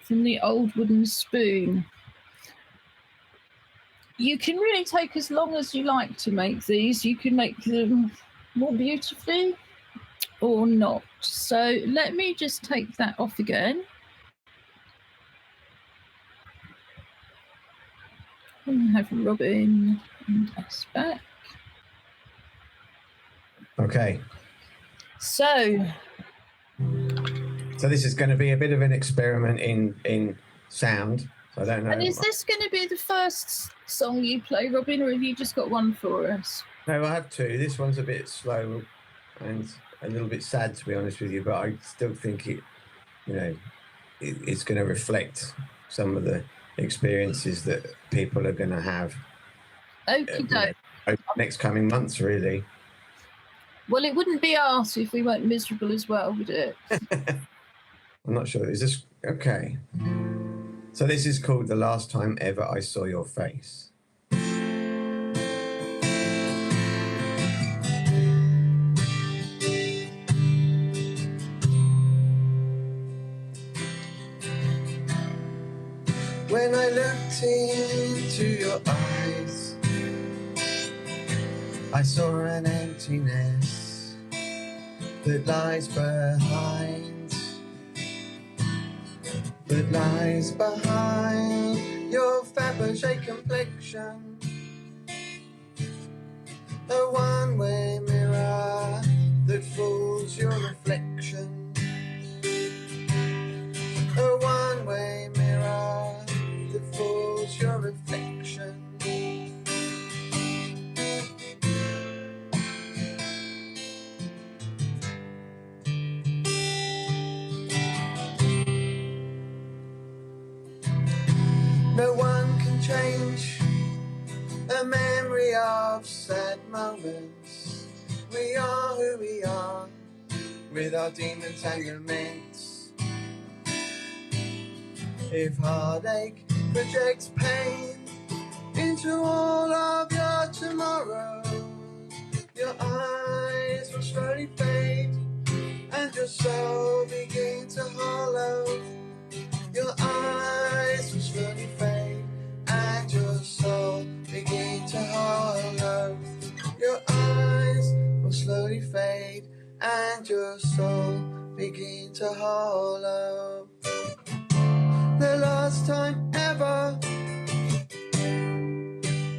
from the old wooden spoon. You can really take as long as you like to make these. You can make them more beautifully or not. So let me just take that off again. And have Robin and us back. Okay. So this is going to be a bit of an experiment in sound. So I don't know. And is this going to be the first song you play, Robin, or have you just got one for us? No, I have 2. This one's a bit slow and a little bit sad, to be honest with you, but I still think it's going to reflect some of the experiences that people are going to have Okie doke. over the next coming months, really. Well, it wouldn't be art if we weren't miserable as well, would it? I'm not sure. Is this okay? So this is called The Last Time Ever I Saw Your Face. When I looked into your eyes, I saw an emptiness that lies behind that lies behind your Fabergé complexion. A one-way mirror that fools your reflection. A one-way mirror that fools your reflection. No one can change a memory of sad moments. We are who we are, with our demons and laments. If heartache projects pain into all of your tomorrows, your eyes will slowly fade and your soul begin to hollow. Your eyes will slowly fade and your soul begin to hollow. Your eyes will slowly fade and your soul begin to hollow. The last time ever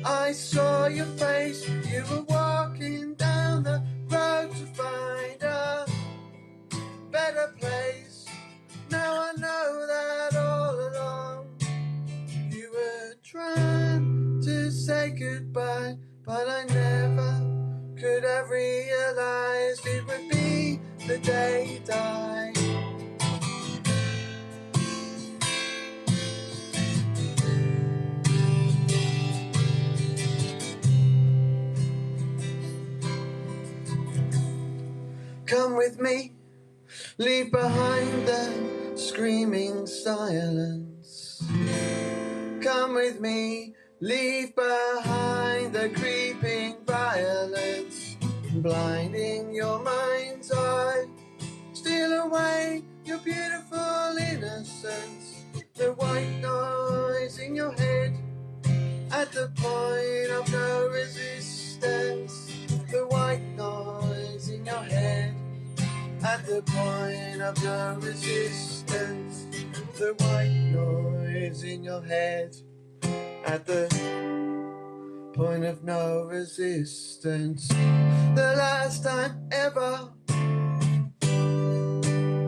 I saw your face, you were walking down the road to find a better place. Now I know that all along you were trying to say goodbye, but I never could have realized it would be the day you died. Come with me, leave behind the screaming silence. Come with me, leave behind the creeping violence. Blinding your mind's eye, steal away your beautiful innocence. The white noise in your head, at the point of no resistance. The white noise in your head, at the point of no resistance. The white noise in your head, at the point of no resistance. The last time ever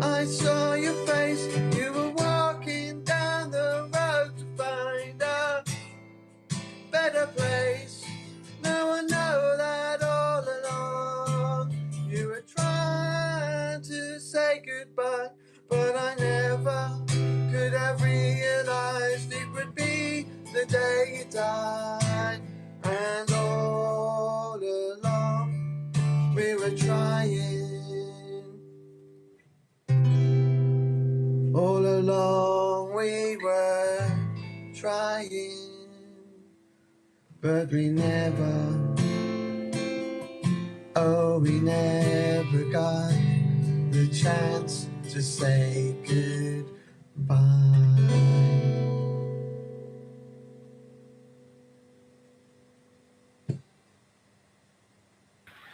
I saw your face, you were walking down the road to find a better place. Now I know that all along you were trying to say goodbye, but I never could have realized it would be the day you died. And all along we were trying. All along we were trying, but we never, oh, we never got the chance to say goodbye.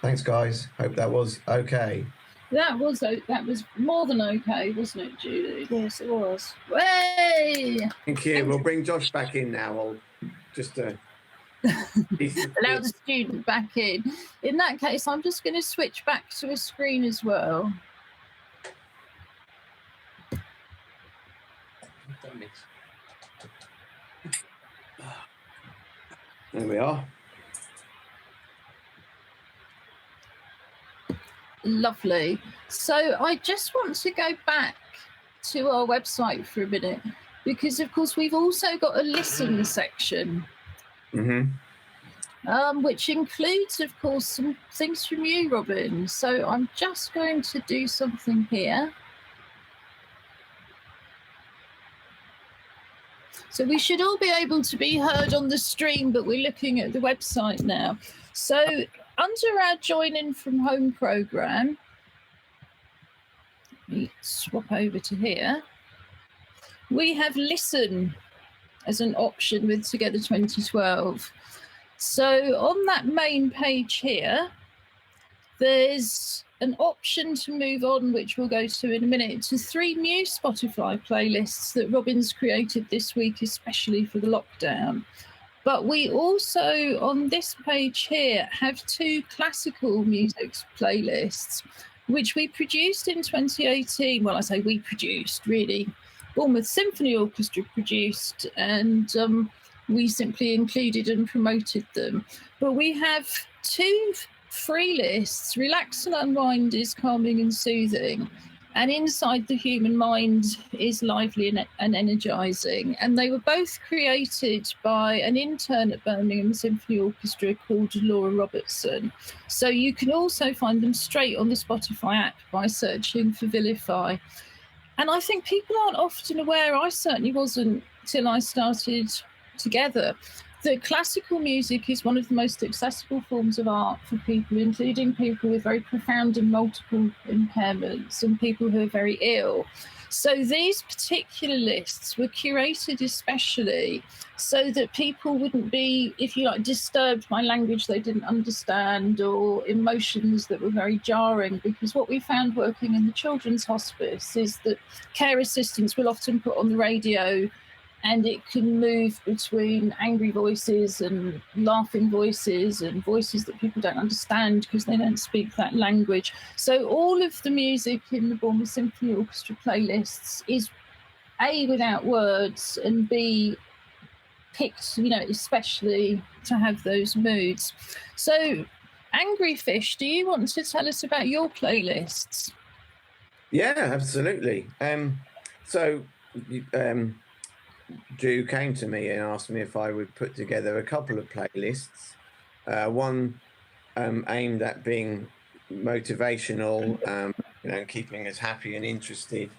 Thanks, guys. Hope that was okay. That was more than okay, wasn't it, Julie? Yes, it was. Way! Thank you. We'll bring Josh back in now. I'll just allow the student back in. In that case, I'm just going to switch back to a screen as well. There we are. Lovely. So I just want to go back to our website for a minute, because of course we've also got a listen section, which includes, of course, some things from you, Robin. So I'm just going to do something here. So we should all be able to be heard on the stream, but we're looking at the website now. So under our Join In From Home programme, let me swap over to here, we have Listen as an option with Together 2012. So on that main page here, there's an option to move on, which we'll go to in a minute, to 3 new Spotify playlists that Robin's created this week, especially for the lockdown. But we also, on this page here, have 2 classical music playlists, which we produced in 2018. Well, I say we produced, really. Bournemouth Symphony Orchestra produced, and we simply included and promoted them. But we have 2 free lists. Relax and Unwind is calming and soothing, and Inside the Human Mind is lively and energizing. And they were both created by an intern at Birmingham Symphony Orchestra called Laura Robertson. So you can also find them straight on the Spotify app by searching for Vilify. And I think people aren't often aware, I certainly wasn't till I started Together, that classical music is one of the most accessible forms of art for people, including people with very profound and multiple impairments and people who are very ill. So these particular lists were curated especially so that people wouldn't be, if you like, disturbed by language they didn't understand or emotions that were very jarring, because what we found working in the children's hospice is that care assistants will often put on the radio and it can move between angry voices and laughing voices and voices that people don't understand because they don't speak that language. So all of the music in the Bournemouth Symphony Orchestra playlists is A, without words, and B, picked, especially to have those moods. So, Angry Fish, do you want to tell us about your playlists? Yeah, absolutely. Ju came to me and asked me if I would put together a couple of playlists. One aimed at being motivational, keeping us happy and interested,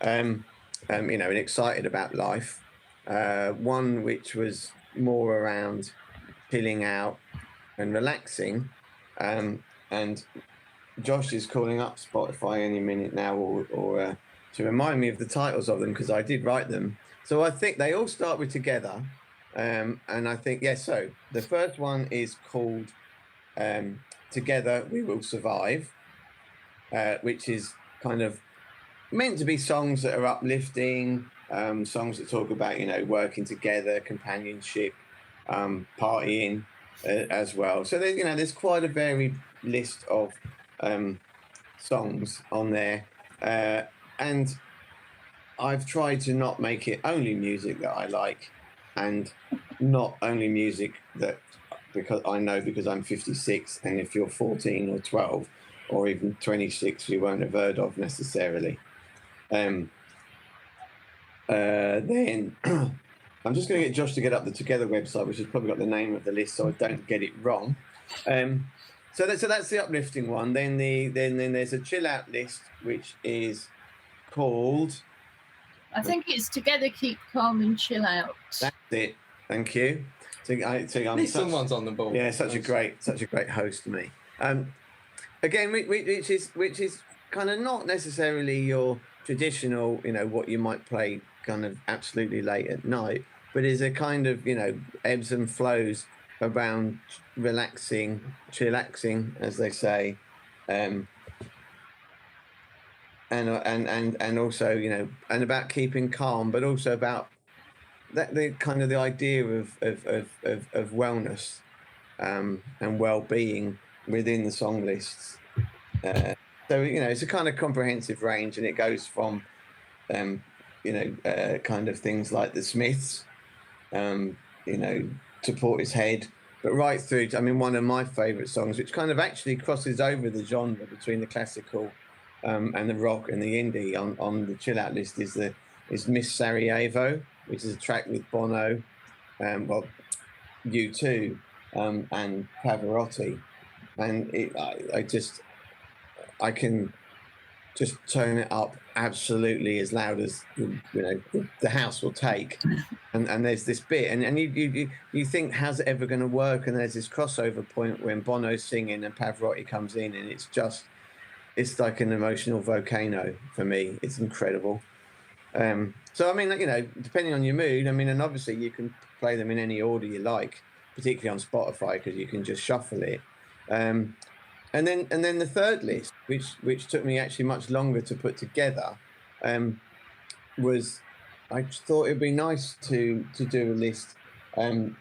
and excited about life. One which was more around chilling out and relaxing. And Josh is calling up Spotify any minute now, or to remind me of the titles of them, because I did write them. So I think they all start with Together. And I think, so the first one is called Together We Will Survive, which is kind of meant to be songs that are uplifting, songs that talk about, working together, companionship, partying as well. So there's quite a varied list of songs on there. And I've tried to not make it only music that I like, and not only music that, because I'm 56, and if you're 14 or 12 or even 26, you won't have heard of necessarily. Then I'm just going to get Josh to get up the Together website, which has probably got the name of the list, so I don't get it wrong. So that's the uplifting one. Then there's a chill out list, which is called, I think it's Together Keep Calm and Chill Out. That's it. Thank you. Someone's on the ball. Yeah, such a great host to me. Again, which is kind of not necessarily your traditional, what you might play kind of absolutely late at night, but is a kind of, ebbs and flows around relaxing, chillaxing, as they say, and also, and about keeping calm, but also about that the kind of the idea of wellness and well-being within the song lists. So it's a kind of comprehensive range, and it goes from kind of things like the Smiths, to Portishead, but right through to, one of my favourite songs, which kind of actually crosses over the genre between the classical and the rock and the indie on the chill out list is Miss Sarajevo, which is a track with Bono, U2, and Pavarotti, and I can just turn it up absolutely as loud as the house will take, and there's this bit, and you think, how's it ever going to work? And there's this crossover point when Bono's singing and Pavarotti comes in, and it's like an emotional volcano for me. It's incredible. So depending on your mood, and obviously you can play them in any order you like, particularly on Spotify, because you can just shuffle it. And then the third list, which took me actually much longer to put together, was I thought it'd be nice to do a list,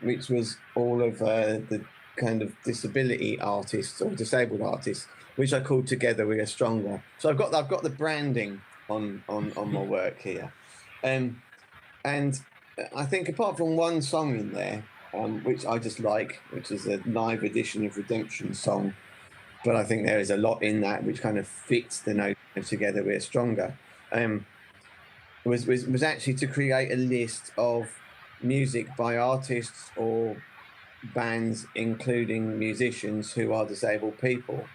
which was all of the kind of disability artists or disabled artists, which I called Together We Are Stronger. So I've got the branding on my work here, and I think apart from one song in there, which I just like, which is a live edition of Redemption song, but I think there is a lot in that which kind of fits the notion of Together We're Stronger. Was actually to create a list of music by artists or bands, including musicians who are disabled people.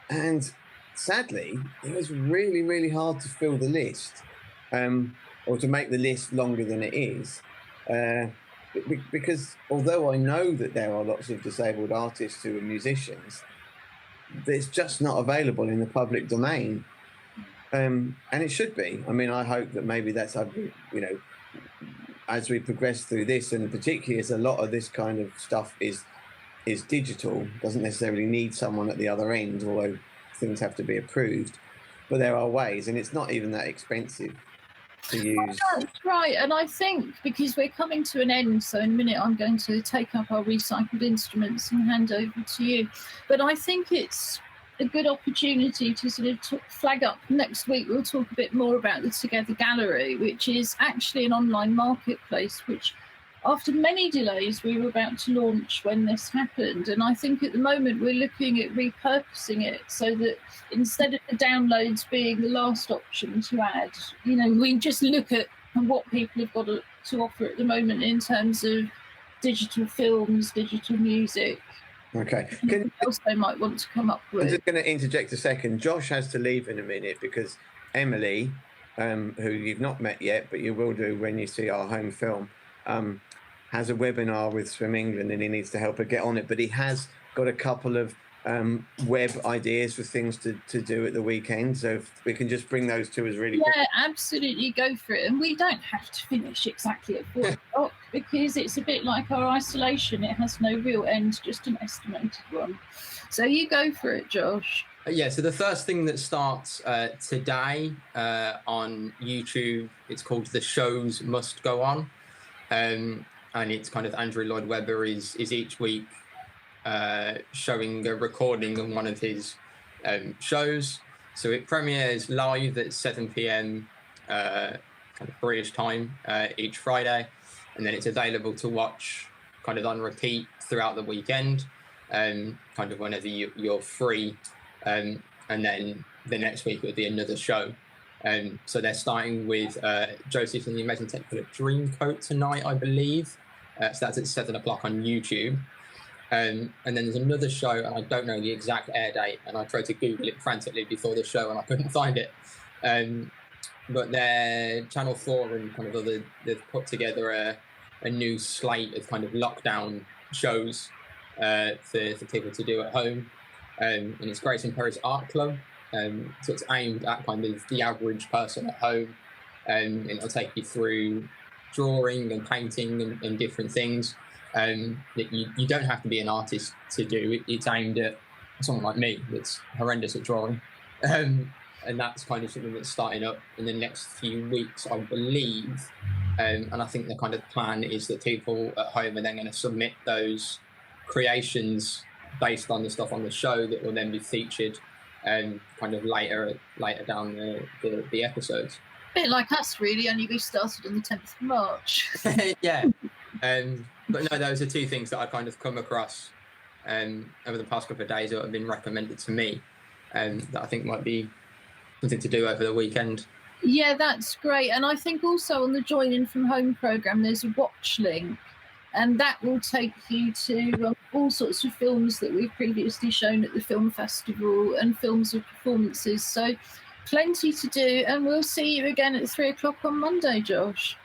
And sadly, it was really, really hard to fill the list, or to make the list longer than it is. Because although I know that there are lots of disabled artists who are musicians, it's just not available in the public domain. And it should be. I mean, I hope that maybe that's, as we progress through this, and particularly as a lot of this kind of stuff is digital, doesn't necessarily need someone at the other end, although things have to be approved. But there are ways, and it's not even that expensive to use. That's right, and I think because we're coming to an end, so in a minute I'm going to take up our recycled instruments and hand over to you. But I think it's a good opportunity to sort of flag up. Next week we'll talk a bit more about the Together Gallery, which is actually an online marketplace, which after many delays we were about to launch when this happened. And I think at the moment we're looking at repurposing it so that instead of the downloads being the last option to add, we just look at what people have got to offer at the moment in terms of digital films, digital music. Okay. What else they might want to come up with. I'm just going to interject a second. Josh has to leave in a minute because Emily, who you've not met yet, but you will do when you see our home film, has a webinar with Swim England and he needs to help her get on it. But he has got a couple of web ideas for things to do at the weekend. So if we can just bring those to us really quick. Yeah, absolutely, go for it. And we don't have to finish exactly at 4 o'clock because it's a bit like our isolation. It has no real end, just an estimated one. So you go for it, Josh. Yeah, so the first thing that starts today on YouTube, it's called The Shows Must Go On. And it's kind of Andrew Lloyd Webber is each week showing a recording of one of his shows. So it premieres live at 7 p.m. Kind of British time each Friday, and then it's available to watch kind of on repeat throughout the weekend, kind of whenever you're free. And then the next week would be another show. So they're starting with Joseph and the Amazing Technicolor Dreamcoat tonight, I believe. So that's at 7 o'clock on YouTube. And then there's another show, and I don't know the exact air date, and I tried to Google it frantically before the show, and I couldn't find it. But they're Channel 4 and kind of other, they've put together a new slate of kind of lockdown shows for people to do at home. And it's Grace and Perry's Art Club. So it's aimed at kind of the average person at home. And it'll take you through drawing and painting and different things that you don't have to be an artist to do. It's aimed at someone like me that's horrendous at drawing. And that's kind of something that's starting up in the next few weeks, I believe. And I think the kind of plan is that people at home are then going to submit those creations based on the stuff on the show that will then be featured kind of later down the episodes. A bit like us, really, only we started on the 10th of March. Yeah. But no, those are two things that I kind of come across over the past couple of days that have been recommended to me that I think might be something to do over the weekend. Yeah, that's great. And I think also on the Join In From Home programme, there's a watch link, and that will take you to all sorts of films that we've previously shown at the film festival and films of performances. So plenty to do, and we'll see you again at 3 o'clock on Monday, Josh.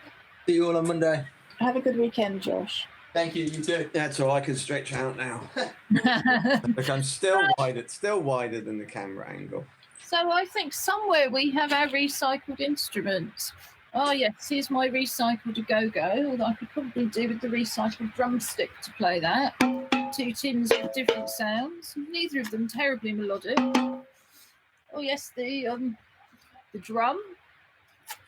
See you all on Monday. Have a good weekend, Josh. Thank you, you too. That's all I can stretch out now. Look, I'm still wider than the camera angle. So I think somewhere we have our recycled instruments. Oh yes, here's my recycled go-go, although I could probably do with the recycled drumstick to play that. 2 tins with different sounds, neither of them terribly melodic. Oh yes, the drum,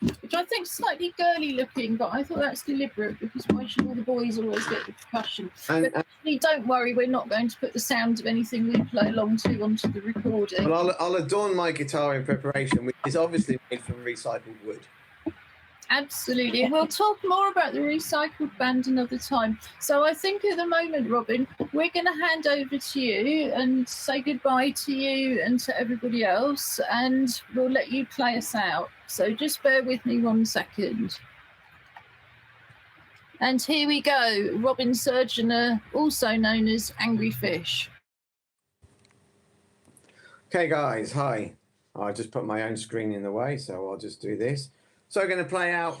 which I think is slightly girly looking, but I thought that's deliberate because why should all the boys always get the percussion? But actually, don't worry, we're not going to put the sound of anything we play along to onto the recording. Well, I'll adorn my guitar in preparation, which is obviously made from recycled wood. Absolutely. We'll talk more about the recycled band another time. So I think at the moment, Robin, we're going to hand over to you and say goodbye to you and to everybody else, and we'll let you play us out. So just bear with me 1 second. And here we go. Robin Surgeonator, also known as Angry Fish. Okay, guys, hi. I just put my own screen in the way, so I'll just do this. So I'm going to play out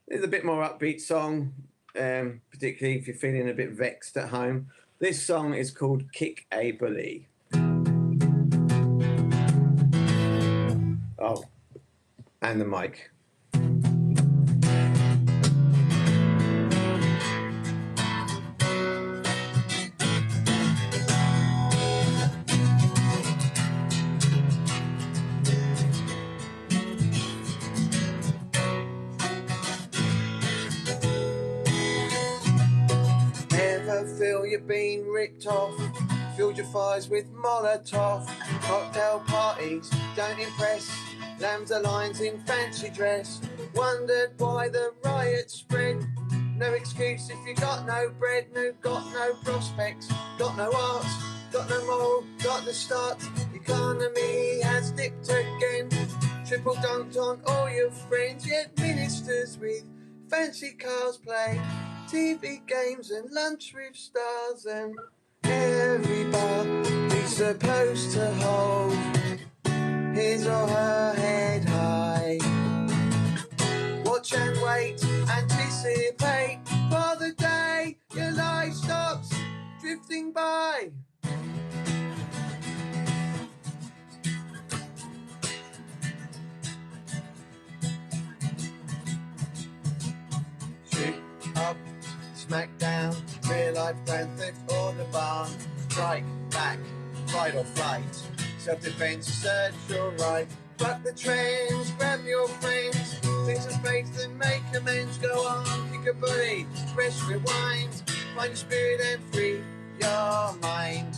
it's a bit more upbeat song, particularly if you're feeling a bit vexed at home. This song is called Kick a Bully. Oh, and the mic. Feel you're being ripped off, filled your fires with Molotov. Cocktail parties don't impress, lambs are lines in fancy dress. Wondered why the riot spread. No excuse if you got no bread, got no prospects, got no art, got no moral, got the start. Economy has dipped again, triple dunked on all your friends. Yet ministers with fancy cars play TV games and lunch with stars, and everybody's supposed to hold his or her head high. Watch and wait, anticipate for the day your life stops drifting by. Shoot up, smack down, real life grand theft or the barn. Strike back, fight or flight, self-defense, search your right. Buck the trends, grab your friends, take some faith and make amends. Go on, kick a bully, press rewind, find your spirit and free your mind.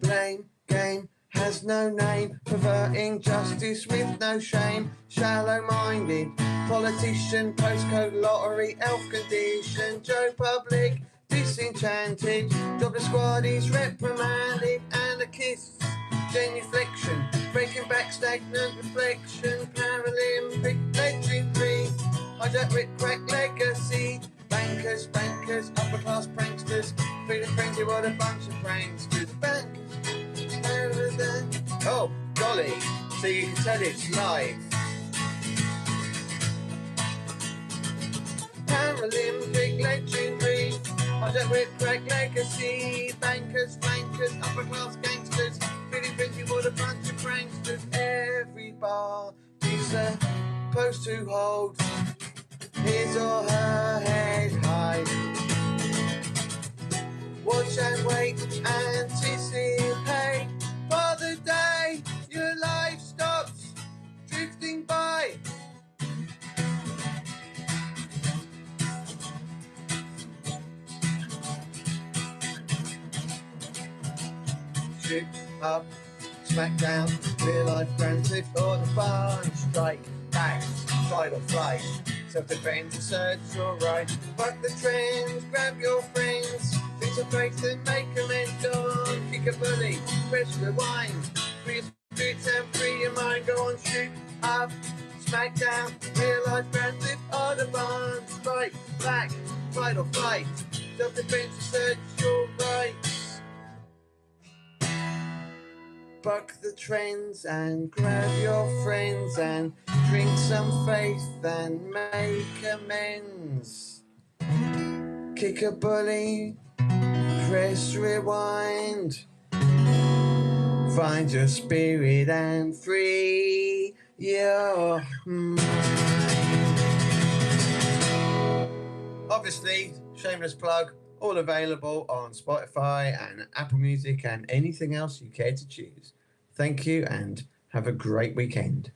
Blame game has no name, perverting justice with no shame. Shallow-minded politician, postcode lottery, elf condition. Joe Public disenchanted, jobless squaddies reprimanded, and a kiss, genuflection, breaking back stagnant reflection. Paralympic legendary, hijack rip crack legacy. Bankers, upper class pranksters, feeling frenzy, what a bunch of pranksters. Bankers. Oh, golly, so you can tell it's live. Paralympic legendary, hijack rip crack legacy. Bankers, flankers, upper class gangsters, feeling frenzy, what a bunch of pranksters. Everybody's supposed to hold his or her head high. Watch and wait, anticipate for the day your life stops drifting by. Shoot up, smack down, real life grand theft or the barn. Strike back, fight or flight, self-defense, search your right. Buck the trends, grab your friends, things of faith and make amends. Go on, kick a bully, press rewind, free your spirit and free your mind. Go on, shoot up, smack down, real life grand theft or the barn. Strike back, fight or flight, self-defense, search your rights. Buck the trends and grab your friends and drink some faith and make amends. kick a bully, press rewind. Find your spirit and free your mind. Obviously, shameless plug, all available on Spotify and Apple Music and anything else you care to choose. Thank you and have a great weekend.